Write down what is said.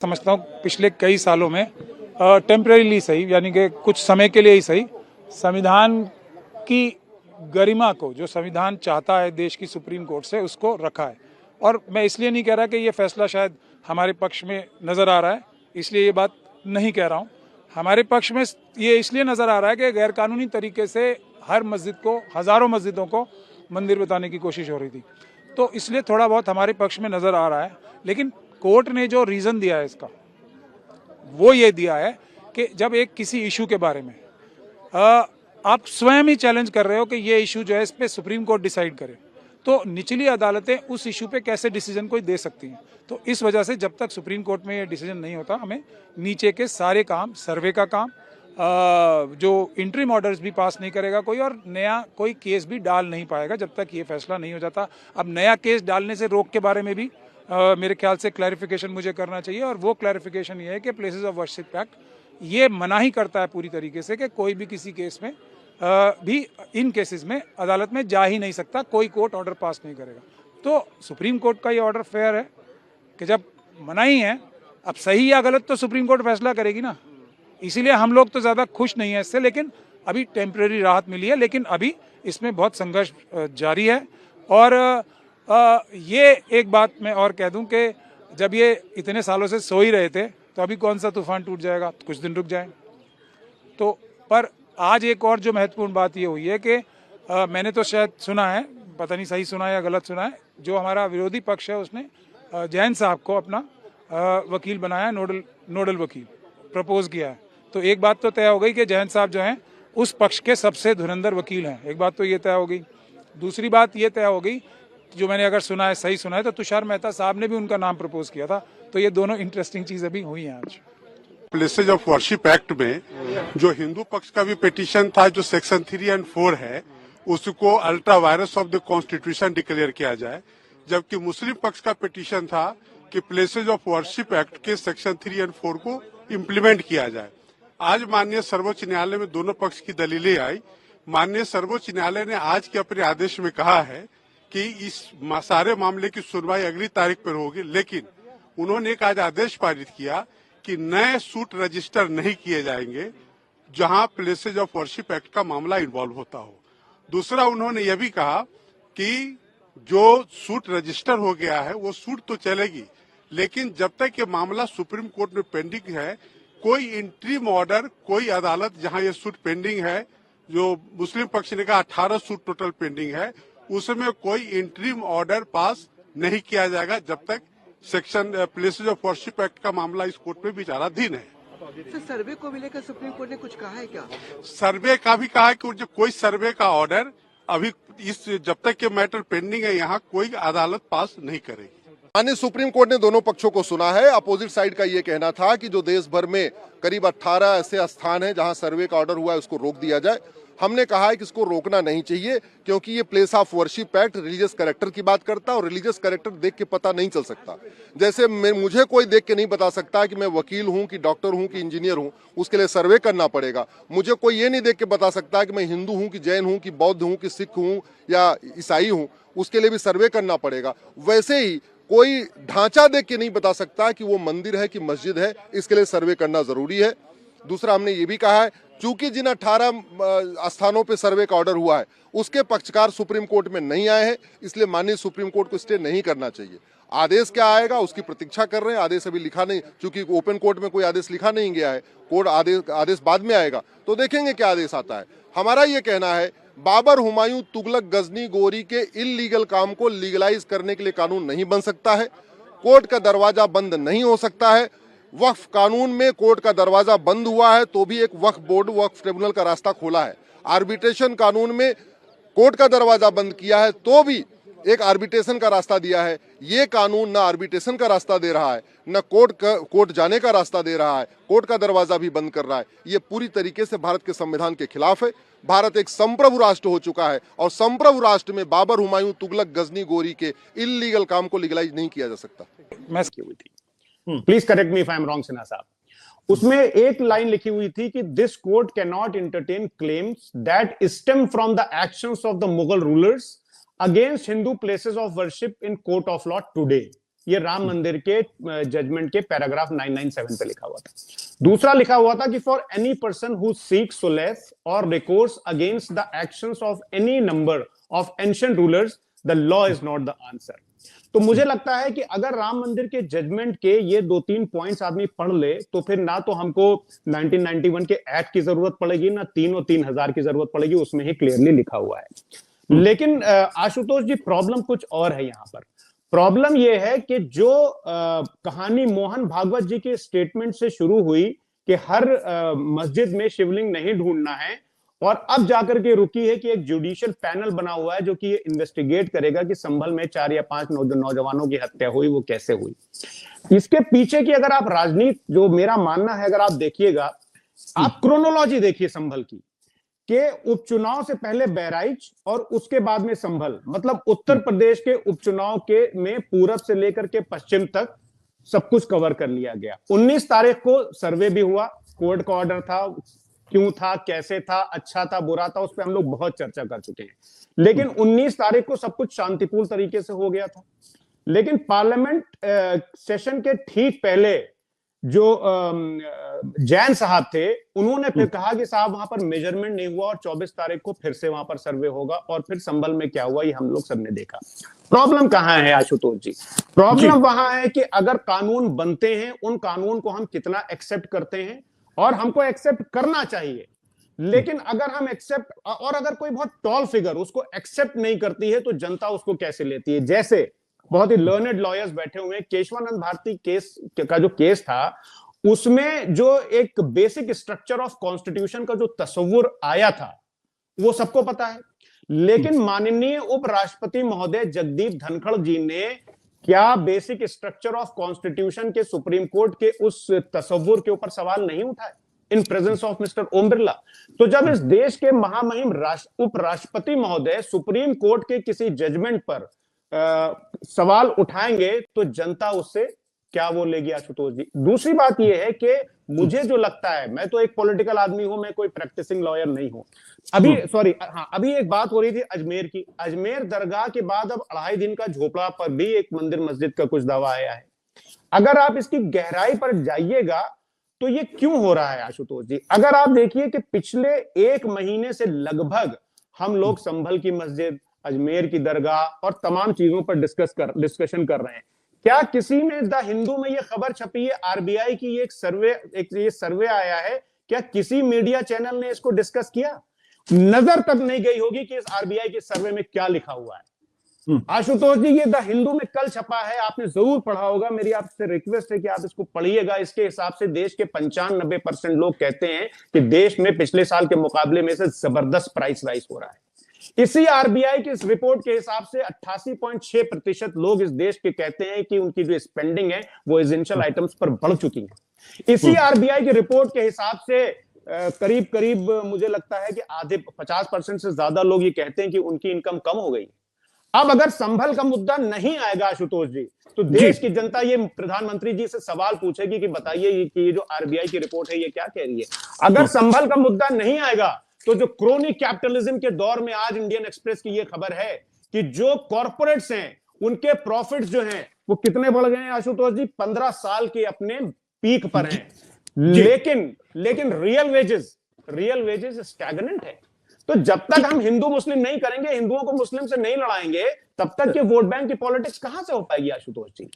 समझता हूँ पिछले कई सालों में टेम्परेरीली सही, यानी कि कुछ समय के लिए ही सही, संविधान की गरिमा को, जो संविधान चाहता है देश की सुप्रीम कोर्ट से, उसको रखा है। और मैं इसलिए नहीं कह रहा कि ये फैसला शायद हमारे पक्ष में नज़र आ रहा है, इसलिए ये बात नहीं कह रहा हूँ। हमारे पक्ष में ये इसलिए नज़र आ रहा है कि गैरकानूनी तरीके से हर मस्जिद को, हज़ारों मस्जिदों को मंदिर बताने की कोशिश हो रही थी, तो इसलिए थोड़ा बहुत हमारे पक्ष में नज़र आ रहा है। लेकिन कोर्ट ने जो रीज़न दिया है इसका, वो ये दिया है कि जब एक किसी इशू के बारे में आप स्वयं ही चैलेंज कर रहे हो कि ये इशू जो है इस पे सुप्रीम कोर्ट डिसाइड करे, तो निचली अदालतें उस इशू पे कैसे डिसीजन कोई दे सकती हैं। तो इस वजह से जब तक सुप्रीम कोर्ट में ये डिसीजन नहीं होता, हमें नीचे के सारे काम, सर्वे का काम, जो इंटरिम ऑर्डर्स भी पास नहीं करेगा कोई, और नया कोई केस भी डाल नहीं पाएगा जब तक ये फैसला नहीं हो जाता। अब नया केस डालने से रोक के बारे में भी मेरे ख्याल से क्लैरिफिकेशन मुझे करना चाहिए, और वो क्लैरिफिकेशन ये है कि प्लेसेस ऑफ वर्शिप एक्ट ये मना ही करता है पूरी तरीके से कि कोई भी किसी केस में भी इन केसेस में अदालत में जा ही नहीं सकता, कोई कोर्ट ऑर्डर पास नहीं करेगा। तो सुप्रीम कोर्ट का ये ऑर्डर फेयर है कि जब मना ही है, अब सही या गलत तो सुप्रीम कोर्ट फैसला करेगी ना। इसीलिए हम लोग तो ज़्यादा खुश नहीं है इससे, लेकिन अभी टेम्परेरी राहत मिली है, लेकिन अभी इसमें बहुत संघर्ष जारी है। और ये एक बात मैं और कह दूं कि जब ये इतने सालों से सो ही रहे थे, तो अभी कौन सा तूफान टूट जाएगा, कुछ दिन रुक जाए। तो पर आज एक और जो महत्वपूर्ण बात ये हुई है कि मैंने तो शायद सुना है, पता नहीं सही सुना है या गलत सुना है, जो हमारा विरोधी पक्ष है उसने जैन साहब को अपना वकील बनाया, नोडल वकील प्रपोज किया है। तो एक बात तो तय हो गई कि जैन साहब जो हैं उस पक्ष के सबसे धुरंधर वकील हैं, एक बात तो ये तय हो गई। दूसरी बात ये तय हो गई, जो मैंने अगर सुना है, सही सुना है, तो तुषार मेहता साहब ने भी उनका नाम प्रपोज किया था। तो ये दोनों इंटरेस्टिंग चीज अभी हुई हैं आज। प्लेसेज ऑफ वर्शिप एक्ट में जो हिंदू पक्ष का भी पिटीशन था, जो सेक्शन 3 और 4 है, उसको ultra vires of the constitution declare किया जाए, जबकि मुस्लिम पक्ष का पिटीशन था कि प्लेसेज ऑफ वर्शिप एक्ट के सेक्शन 3 और 4 को इम्प्लीमेंट किया जाए। आज माननीय सर्वोच्च न्यायालय में दोनों पक्ष की दलीलें आई। माननीय सर्वोच्च न्यायालय ने आज के अपने आदेश में कहा है कि इस सारे मामले की सुनवाई अगली तारीख पर होगी, लेकिन उन्होंने एक आज आदेश पारित किया कि नए सूट रजिस्टर नहीं किए जाएंगे जहां प्लेसेज ऑफ वर्शिप एक्ट का मामला इन्वॉल्व होता हो। दूसरा, उन्होंने यह भी कहा कि जो सूट रजिस्टर हो गया है वो सूट तो चलेगी, लेकिन जब तक ये मामला सुप्रीम कोर्ट में पेंडिंग है, कोई इंटरिम ऑर्डर, कोई अदालत जहां ये सूट पेंडिंग है, जो मुस्लिम पक्ष ने कहा 18 सूट टोटल पेंडिंग है, उसमें कोई इंटरिम ऑर्डर पास नहीं किया जाएगा जब तक section places of worship act का मामला इस कोर्ट में विचाराधीन है। सर, सर्वे को लेकर सुप्रीम कोर्ट ने कुछ कहा है क्या? सर्वे का भी कहा है कि कोई सर्वे का ऑर्डर अभी जब तक ये मैटर पेंडिंग है, यहाँ कोई अदालत पास नहीं करेगी। माननीय सुप्रीम कोर्ट ने दोनों पक्षों को सुना है। अपोजिट साइड का ये कहना था कि जो देश भर में करीब 18 ऐसे स्थान हैं जहां सर्वे का ऑर्डर हुआ है, उसको रोक दिया जाए। हमने कहा है कि इसको रोकना नहीं चाहिए, क्योंकि ये place of worship act religious character की बात करता है, और रिलीजियस कैरेक्टर देख के पता नहीं चल सकता। जैसे मुझे कोई देख के नहीं बता सकता कि मैं वकील हूं, कि डॉक्टर हूं, कि इंजीनियर हूं, उसके लिए सर्वे करना पड़ेगा। मुझे कोई ये नहीं देख के बता सकता कि मैं हिंदू हूं, कि जैन हूं, कि बौद्ध हूं, कि सिख हूं या ईसाई हूं, उसके लिए भी सर्वे करना पड़ेगा। वैसे ही कोई ढांचा देख के नहीं बता सकता कि वो मंदिर है कि मस्जिद है, इसके लिए सर्वे करना जरूरी है। दूसरा, हमने ये भी कहा है, चूंकि जिन 18 स्थानों पे सर्वे का ऑर्डर हुआ है उसके पक्षकार सुप्रीम कोर्ट में नहीं आए हैं, इसलिए माननीय सुप्रीम कोर्ट को स्टे नहीं करना चाहिए। आदेश क्या आएगा उसकी प्रतीक्षा कर रहे हैं। आदेश अभी लिखा नहीं, चूंकि ओपन कोर्ट में कोई आदेश लिखा नहीं गया है, कोर्ट आदेश बाद में आएगा, तो देखेंगे क्या आदेश आता है। हमारा ये कहना है, बाबर, हुमायूं, तुगलक, गजनी, गोरी के इल्लीगल काम को लीगलाइज करने के लिए कानून नहीं बन सकता है। कोर्ट का दरवाजा बंद नहीं हो सकता है। वक्फ कानून में कोर्ट का दरवाजा बंद हुआ है तो भी एक वक्फ बोर्ड, वक्फ ट्रिब्यूनल का रास्ता खोला है। आर्बिट्रेशन कानून में कोर्ट का दरवाजा बंद किया है तो भी एक आर्बिट्रेशन का रास्ता दिया है। ये कानून ना आर्बिट्रेशन का रास्ता दे रहा है, न कोर्ट जाने का रास्ता दे रहा है, कोर्ट का दरवाजा भी बंद कर रहा है। ये पूरी तरीके से भारत के संविधान के खिलाफ है। भारत एक संप्रभु राष्ट्र हो चुका है, और संप्रभु राष्ट्र में बाबर, हुमायूं, तुगलक, गजनी, गोरी के इल्लीगल काम को लीगलाइज नहीं किया जा सकता। Please correct me if I am wrong, Sinha साहब। उसमें एक लाइन लिखी हुई थी कि this court can not entertain claims that stem from the actions of the Mughal rulers against Hindu places of worship in court of law today. ये राम मंदिर के जजमेंट के पैराग्राफ 997 पे लिखा हुआ था। दूसरा लिखा हुआ था कि for any person who seek solace और recourse against the actions of any number of ancient rulers the law is not the answer. तो मुझे लगता है कि अगर राम मंदिर के जजमेंट के ये 2-3 पॉइंट्स आदमी पढ़ ले तो फिर ना तो हमको 1991 के एक्ट की जरूरत पड़ेगी, ना 3 और 3000 की जरूरत पड़ेगी, उसमें ही क्लियरली लिखा हुआ है। लेकिन आशुतोष जी, प्रॉब्लम कुछ और है यहाँ पर। प्रॉब्लम यह है कि जो कहानी मोहन भागवत जी के स्टेटमेंट से शुरू हुई कि हर मस्जिद में शिवलिंग नहीं ढूंढना है, और अब जाकर के रुकी है कि एक जुडिशियल पैनल बना हुआ है जो कि ये इन्वेस्टिगेट करेगा कि संभल में 4 या 5 नौजवानों की हत्या हुई, वो कैसे हुई। इसके पीछे की अगर आप राजनीति, जो मेरा मानना है, अगर आप देखिएगा, आप क्रोनोलॉजी देखिए संभल की, के उपचुनाव से पहले बहराइच और उसके बाद में संभल, मतलब उत्तर प्रदेश के उपचुनाव के में पूरब से लेकर के पश्चिम तक सब कुछ कवर कर लिया गया। 19 तारीख को सर्वे भी हुआ, कोर्ट का ऑर्डर था, क्यों था, कैसे था, अच्छा था, बुरा था, उस पर हम लोग बहुत चर्चा कर चुके हैं। लेकिन 19 तारीख को सब कुछ शांतिपूर्ण तरीके से हो गया था। लेकिन पार्लियामेंट सेशन के ठीक पहले जो जैन साहब थे, उन्होंने फिर कहा कि साहब वहां पर मेजरमेंट नहीं हुआ और 24 तारीख को फिर से वहां पर सर्वे होगा, और फिर संभल में क्या हुआ ये हम लोग सबने देखा। प्रॉब्लम कहां है आशुतोष जी? प्रॉब्लम वहां है कि अगर कानून बनते हैं, उन कानून को हम कितना एक्सेप्ट करते हैं, और हमको एक्सेप्ट करना चाहिए। लेकिन अगर हम एक्सेप्ट, और अगर कोई बहुत टॉल फिगर उसको एक्सेप्ट नहीं करती है तो जनता उसको कैसे लेती है? जैसे बहुत ही लर्नेड लॉयर्स बैठे हुए हैं, केशवानंद भारती केस का जो केस था, उसमें जो एक बेसिक स्ट्रक्चर ऑफ कॉन्स्टिट्यूशन का जो तस्वुर आया था वो सबको पता है। लेकिन माननीय उपराष्ट्रपति महोदय जगदीप धनखड़ जी ने क्या बेसिक स्ट्रक्चर ऑफ कॉन्स्टिट्यूशन के सुप्रीम कोर्ट के उस तस्वुर के ऊपर सवाल नहीं उठाए in presence of mister Om Birla? तो जब इस देश के महामहिम उपराष्ट्रपति महोदय सुप्रीम कोर्ट के किसी जजमेंट पर सवाल उठाएंगे तो जनता उससे क्या वो लेगी आशुतोष जी? दूसरी बात यह है कि मुझे जो लगता है, मैं तो एक पॉलिटिकल आदमी हूं, मैं कोई प्रैक्टिसिंग लॉयर नहीं हूं। अभी एक बात हो रही थी अजमेर की। अजमेर दरगाह के बाद अब 2.5 दिन का झोपड़ा पर भी एक मंदिर मस्जिद का कुछ दावा आया है। अगर आप इसकी गहराई पर जाइएगा तो ये क्यों हो रहा है आशुतोष जी? अगर आप देखिए कि पिछले 1 महीने से लगभग हम लोग संभल की मस्जिद, अजमेर की दरगाह और तमाम चीजों पर डिस्कशन कर रहे हैं। क्या किसी ने द हिंदू में ये खबर छपी है, आरबीआई की ये सर्वे आया है, क्या किसी मीडिया चैनल ने इसको डिस्कस किया? नजर तक नहीं गई होगी कि इस आरबीआई के सर्वे में क्या लिखा हुआ है। आशुतोष जी, ये द हिंदू में कल छपा है, आपने जरूर पढ़ा होगा। मेरी आपसे रिक्वेस्ट है कि आप इसको पढ़िएगा। इसके हिसाब से देश के 95% लोग कहते हैं कि देश में पिछले साल के मुकाबले में से जबरदस्त प्राइस राइज हो रहा है। इसी आरबीआई की इस रिपोर्ट के हिसाब से 88.6% लोग इस देश के कहते हैं कि उनकी जो स्पेंडिंग है वो एसेंशियल आइटम्स पर बढ़ चुकी है। इसी आरबीआई की रिपोर्ट के हिसाब से करीब करीब मुझे लगता है कि आधे 50% से ज्यादा लोग ये कहते हैं कि उनकी इनकम कम हो गई। अब अगर संभल का मुद्दा नहीं आएगा आशुतोष जी, तो देश की जनता ये प्रधानमंत्री जी से सवाल पूछेगी कि बताइए कि ये जो आरबीआई की रिपोर्ट है ये क्या कह रही है। अगर संभल का मुद्दा नहीं आएगा तो जो क्रोनिक कैपिटलिज्म के दौर में आज इंडियन एक्सप्रेस की ये खबर है कि जो कॉर्पोरेट्स हैं उनके प्रॉफिट्स जो हैं वो कितने बढ़ गए हैं आशुतोष जी? 15 साल के अपने पीक पर हैं। लेकिन रियल वेजेस स्टैग्नेंट है। तो जब तक हम हिंदू मुस्लिम नहीं करेंगे, हिंदुओं को मुस्लिम से नहीं लड़ाएंगे, तब तक के वोट बैंक की पॉलिटिक्स कहां से हो पाएगी आशुतोष जी?